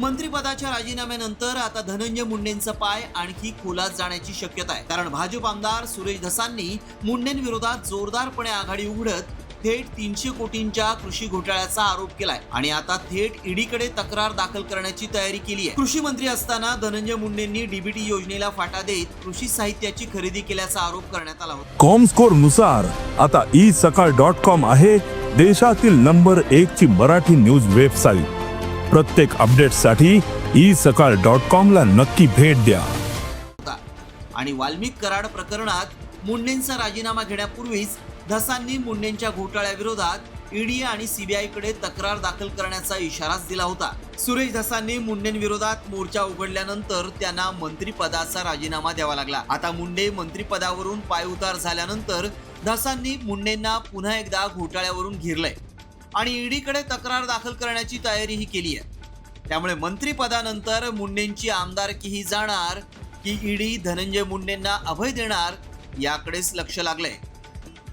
मंत्रिपदाच्या राजीनाम्यानंतर आता धनंजय मुंडेंचा पाय आणखी खोलात जाण्याची शक्यता आहे, कारण भाजप आमदार सुरेश धसांनी मुंडेंविरोधात जोरदारपणे आघाडी उघडत थेट 300 कोटींच्या कृषी घोटाळ्याचा आरोप केलाय आणि आता थेट ईडीकडे तक्रार दाखल करण्याची तयारी केली आहे। कृषी मंत्री असताना धनंजय मुंडेंनी डीबीटी योजनेला फाटा देत कृषी साहित्याची खरेदी केल्याचा आरोप करण्यात आला होता। कॉमस्कोर नुसार आता isakal.com आहे देशातील नंबर 1 ची मराठी न्यूज वेबसाईट। प्रत्येक अपडेटसाठी isakal.com ला नक्की भेट द्या। आणि वाल्मिक कराड प्रकरणात मुंडेंचा राजीनामा घेण्यापूर्वीच धसांनी मुंडेंच्या घोटाळ्याविरोधात ईडी आणि सीबीआयकडे तक्रार दाखल करण्याचा इशाराच दिला होता। सुरेश धसांनी मुंडेंविरोधात मोर्चा उघडल्यानंतर त्यांना मंत्रिपदाचा राजीनामा द्यावा लागला। आता मुंडे मंत्रिपदावरून पायउतार झाल्यानंतर धसांनी मुंडेंना पुन्हा एकदा घोटाळ्यावरून घेरलंय आणि ईडीकडे तक्रार दाखल करण्याची तयारीही केली आहे। त्यामुळे मंत्रिपदानंतर मुंडेंची आमदारकीही जाणार की ईडी धनंजय मुंडेंना अभय देणार याकडेच लक्ष लागलंय।